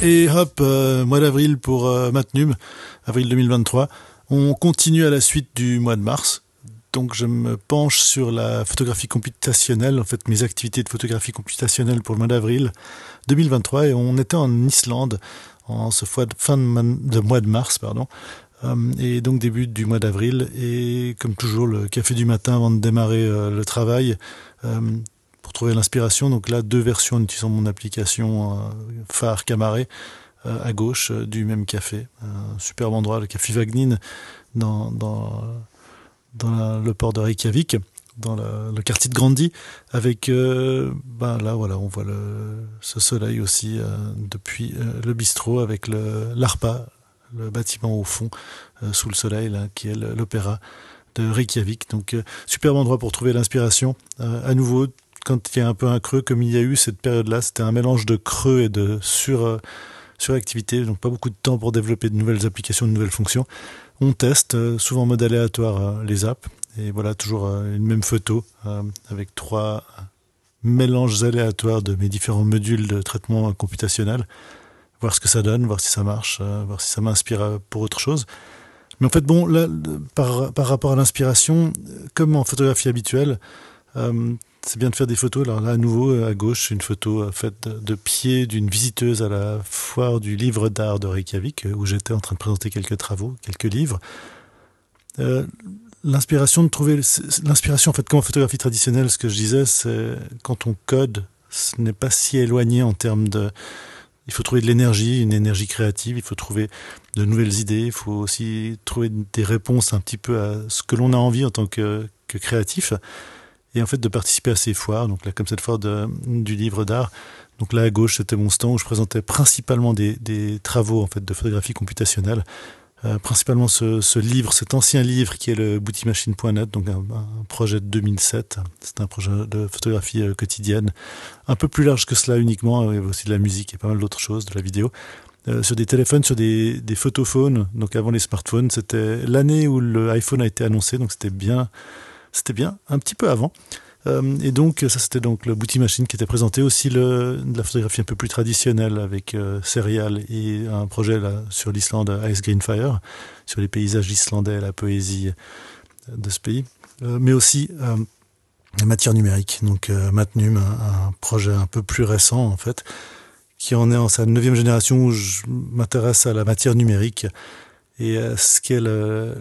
Et hop, mois d'avril pour Matnum, avril 2023. On continue à la suite du mois de mars. Donc je me penche sur la photographie computationnelle, en fait mes activités de photographie computationnelle pour le mois d'avril 2023. Et on était en Islande en ce fin de mois de mars, pardon. Et donc début du mois d'avril. Et comme toujours, le café du matin avant de démarrer le travail. Pour trouver l'inspiration, donc là 2 versions en utilisant mon application phare Camaré à gauche du même café, un superbe endroit, le café Vagnin dans le port de Reykjavik, dans le quartier de Grandi, avec là voilà, on voit ce soleil aussi depuis le bistrot avec l'Arpa, le bâtiment au fond sous le soleil là, qui est l'opéra de Reykjavik. Donc superbe endroit pour trouver l'inspiration à nouveau. Quand il y a un peu un creux, comme il y a eu cette période-là, c'était un mélange de creux et de suractivité, donc pas beaucoup de temps pour développer de nouvelles applications, de nouvelles fonctions. On teste, souvent en mode aléatoire, les apps, et voilà, toujours une même photo, avec 3 mélanges aléatoires de mes différents modules de traitement computationnel, voir ce que ça donne, voir si ça marche, voir si ça m'inspire pour autre chose. Mais en fait, bon, là, par rapport à l'inspiration, comme en photographie habituelle, c'est bien de faire des photos. Alors là, à nouveau, à gauche, une photo faite de pied d'une visiteuse à la foire du livre d'art de Reykjavik, où j'étais en train de présenter quelques travaux, quelques livres. L'inspiration, en fait, comme en photographie traditionnelle, ce que je disais, c'est quand on code, ce n'est pas si éloigné en termes de... Il faut trouver de l'énergie, une énergie créative, il faut trouver de nouvelles idées, il faut aussi trouver des réponses un petit peu à ce que l'on a envie en tant que créatif. Et en fait de participer à ces foires, donc là comme cette foire du livre d'art, donc là à gauche c'était mon stand où je présentais principalement des travaux en fait de photographie computationnelle, principalement ce livre, cet ancien livre qui est le bootymachine.net, donc un projet de 2007, c'est un projet de photographie quotidienne, un peu plus large que cela uniquement, il y avait aussi de la musique et pas mal d'autres choses, de la vidéo. Sur des téléphones, sur des photophones, donc avant les smartphones, c'était l'année où le iPhone a été annoncé, donc c'était bien un petit peu avant. Et donc ça c'était donc le Booty Machine qui était présenté, aussi de la photographie un peu plus traditionnelle avec Serial et un projet là sur l'Islande, Ice Green Fire, sur les paysages islandais, la poésie de ce pays, mais aussi la matière numérique, donc Matnum, un projet un peu plus récent en fait, qui en est en sa 9e génération où je m'intéresse à la matière numérique. Et ce qu'est le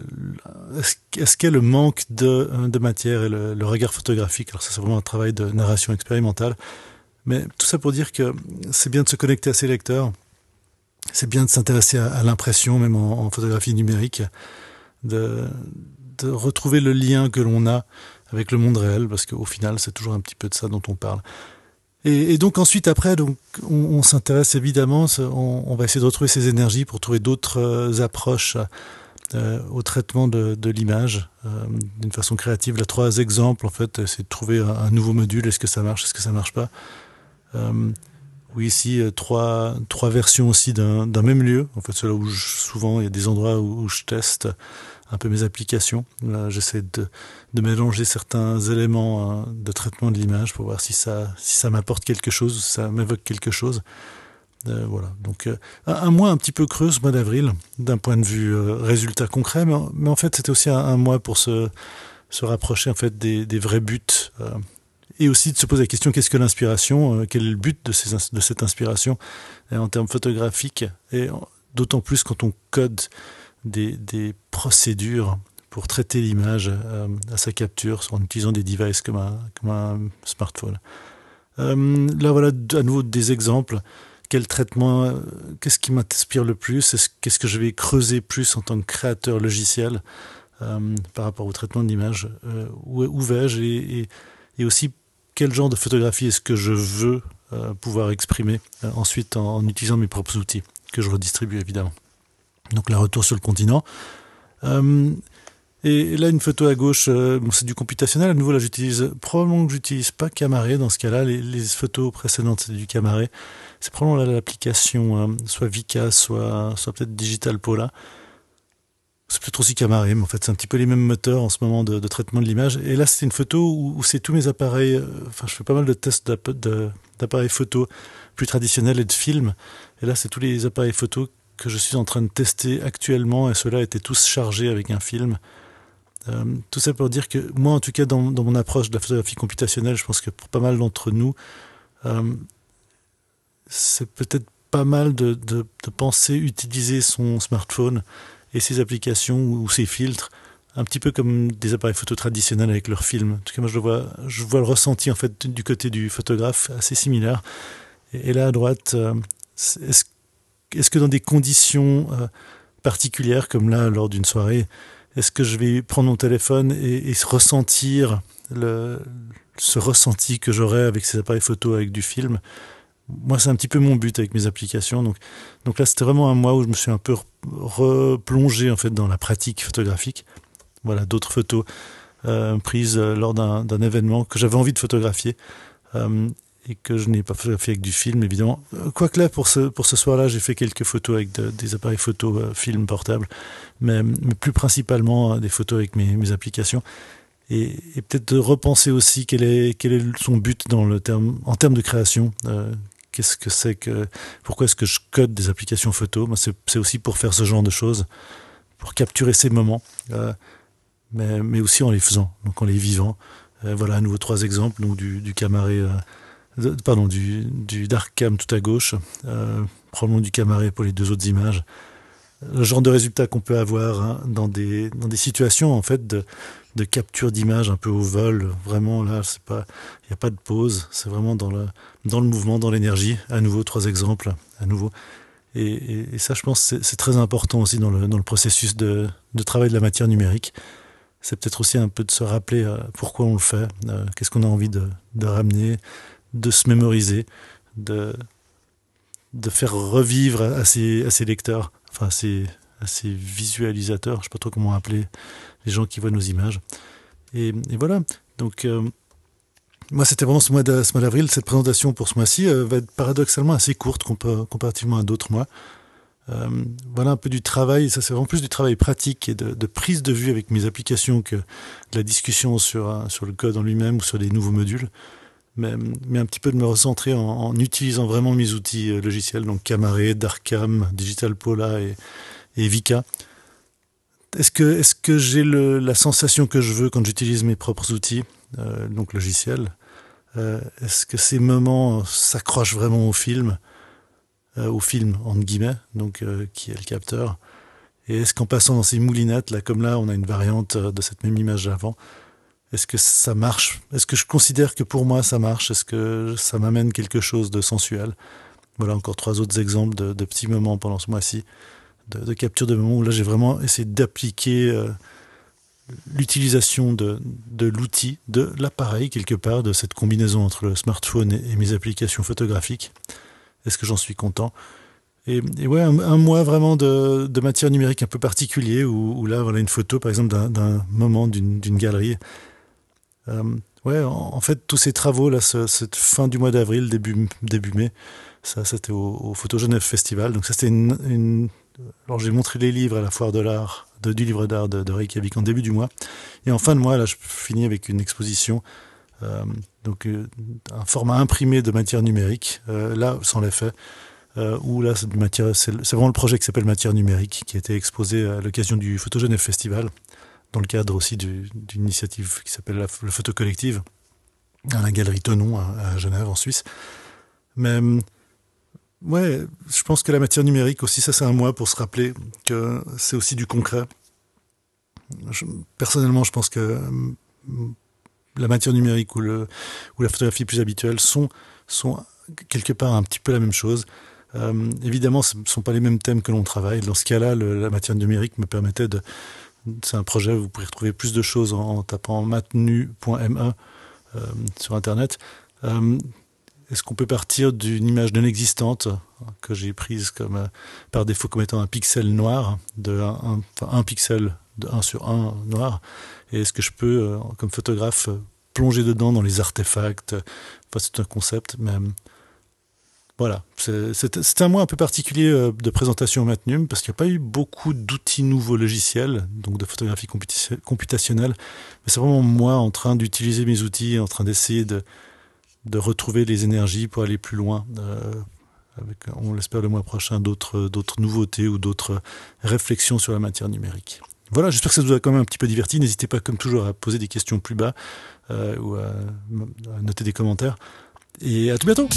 manque de matière et le regard photographique. Alors ça, c'est vraiment un travail de narration expérimentale. Mais tout ça pour dire que c'est bien de se connecter à ses lecteurs. C'est bien de s'intéresser à l'impression, même en photographie numérique. De retrouver le lien que l'on a avec le monde réel, parce qu'au final, c'est toujours un petit peu de ça dont on parle. Et donc ensuite, après, donc, on s'intéresse évidemment, on va essayer de retrouver ces énergies pour trouver d'autres approches au traitement de l'image d'une façon créative. Là, 3 exemples, en fait, c'est de trouver un nouveau module. Est-ce que ça marche, est-ce que ça marche pas? Oui, ici, 3 versions aussi d'un même lieu. En fait, c'est là où souvent, il y a des endroits où je teste un peu mes applications. Là, j'essaie de mélanger certains éléments de traitement de l'image pour voir si ça m'apporte quelque chose, si ça m'évoque quelque chose. Voilà. Donc, un mois un petit peu creux, ce mois d'avril, d'un point de vue résultat concret, mais en fait, c'était aussi un mois pour se rapprocher en fait des vrais buts. Et aussi de se poser la question, qu'est-ce que l'inspiration, quel est le but de cette inspiration en termes photographiques, et d'autant plus quand on code des procédures pour traiter l'image à sa capture en utilisant des devices comme un smartphone. Là voilà à nouveau des exemples. Quel traitement, qu'est-ce qui m'inspire le plus, qu'est-ce que je vais creuser plus en tant que créateur logiciel par rapport au traitement de l'image, où vais-je, et aussi quel genre de photographie est-ce que je veux pouvoir exprimer ensuite en utilisant mes propres outils que je redistribue évidemment. Donc là, retour sur le continent. Et là, une photo à gauche, c'est du computationnel. À nouveau, là, probablement que j'utilise pas Camaré dans ce cas-là. Les photos précédentes, c'est du Camaré. C'est probablement là l'application, soit Vika, soit peut-être Digital Paula. c'est peut-être aussi Camaré, mais en fait c'est un petit peu les mêmes moteurs en ce moment de traitement de l'image. Et là c'est une photo où c'est tous mes appareils, enfin je fais pas mal de tests d'appareils photo plus traditionnels et de films. Et là c'est tous les appareils photo que je suis en train de tester actuellement, et ceux-là étaient tous chargés avec un film. Tout ça pour dire que moi en tout cas dans mon approche de la photographie computationnelle, je pense que pour pas mal d'entre nous, c'est peut-être pas mal de penser utiliser son smartphone et ses applications ou ses filtres un petit peu comme des appareils photo traditionnels avec leurs films. En tout cas, moi je vois le ressenti en fait du côté du photographe assez similaire. Et là à droite, est-ce que dans des conditions particulières comme là lors d'une soirée, est-ce que je vais prendre mon téléphone et ressentir ce ressenti que j'aurais avec ces appareils photo avec du film? Moi, c'est un petit peu mon but avec mes applications. Donc là, c'était vraiment un mois où je me suis un peu replongé en fait dans la pratique photographique. Voilà, d'autres photos prises lors d'un événement que j'avais envie de photographier et que je n'ai pas photographié avec du film, évidemment. Quoique là, pour ce soir-là, j'ai fait quelques photos avec des appareils photo film portables, mais plus principalement des photos avec mes applications. Et peut-être de repenser aussi quel est son but en termes de création. Qu'est-ce que c'est pourquoi est-ce que je code des applications photo? Moi, c'est aussi pour faire ce genre de choses, pour capturer ces moments, mais aussi en les faisant, donc en les vivant. Voilà à nouveau 3 exemples, donc du Camaré, du Darkcam tout à gauche, probablement du Camaré pour les 2 autres images. Le genre de résultat qu'on peut avoir dans des situations en fait de capture d'images un peu au vol. Vraiment là, il n'y a pas de pause, c'est vraiment dans le mouvement, dans l'énergie. À nouveau 3 exemples, à nouveau. Et ça, je pense, c'est très important aussi dans le processus de travail de la matière numérique. C'est peut-être aussi un peu de se rappeler pourquoi on le fait, qu'est-ce qu'on a envie de ramener, de se mémoriser, de faire revivre à ses lecteurs, enfin à ses visualisateurs, je ne sais pas trop comment appeler les gens qui voient nos images. Et voilà, donc moi c'était vraiment ce mois d'avril. Cette présentation pour ce mois-ci va être paradoxalement assez courte comparativement à d'autres mois. Voilà un peu du travail, ça c'est vraiment plus du travail pratique et de prise de vue avec mes applications que de la discussion sur le code en lui-même ou sur des nouveaux modules. Mais un petit peu de me recentrer en utilisant vraiment mes outils logiciels, donc Camaré, Darkcam, Digital Pola et Vika. Est-ce que j'ai la sensation que je veux quand j'utilise mes propres outils, donc logiciels? Est-ce que ces moments s'accrochent vraiment au film entre guillemets, donc qui est le capteur? Et est-ce qu'en passant dans ces moulinettes, là comme là, on a une variante de cette même image d'avant, est-ce que ça marche? Est-ce que je considère que pour moi ça marche? Est-ce que ça m'amène quelque chose de sensuel? Voilà encore 3 autres exemples de petits moments pendant ce mois-ci, de capture de moments où là j'ai vraiment essayé d'appliquer l'utilisation de l'outil, de l'appareil quelque part, de cette combinaison entre le smartphone et mes applications photographiques. Est-ce que j'en suis content? Et ouais, un mois vraiment de matière numérique un peu particulier où là voilà une photo par exemple d'un moment d'une galerie. Ouais, en fait, tous ces travaux, là, cette fin du mois d'avril, début mai, ça, c'était au Photo Genève Festival. Donc, ça, c'était alors, j'ai montré les livres à la foire de l'art, du livre d'art de Reykjavik en début du mois. Et en fin de mois, là, je finis avec une exposition, donc, un format imprimé de matière numérique, là, sans l'effet, où là, c'est vraiment le projet qui s'appelle Matière numérique, qui a été exposé à l'occasion du Photo Genève Festival, dans le cadre aussi d'une initiative qui s'appelle le Photo Collective, à la galerie Tenon à Genève, en Suisse. Mais ouais, je pense que la matière numérique aussi, ça c'est un mois pour se rappeler que c'est aussi du concret. Personnellement, je pense que la matière numérique ou la photographie plus habituelle sont quelque part un petit peu la même chose. Évidemment, ce ne sont pas les mêmes thèmes que l'on travaille. Dans ce cas-là, la matière numérique me permettait c'est un projet, vous pourrez retrouver plus de choses en tapant matnu.me sur Internet. Est-ce qu'on peut partir d'une image non existante que j'ai prise par défaut comme étant un pixel noir, un pixel de 1 sur 1 noir, et est-ce que je peux, comme photographe, plonger dedans dans les artefacts? Enfin, c'est un concept, mais Voilà, c'est un mois un peu particulier de présentation Magnum parce qu'il n'y a pas eu beaucoup d'outils nouveaux logiciels, donc de photographie computationnelle. Mais c'est vraiment moi en train d'utiliser mes outils, en train d'essayer de retrouver les énergies pour aller plus loin. Avec, on l'espère le mois prochain, d'autres nouveautés ou d'autres réflexions sur la matière numérique. Voilà, j'espère que ça vous a quand même un petit peu diverti. N'hésitez pas, comme toujours, à poser des questions plus bas ou à noter des commentaires. Et à tout bientôt!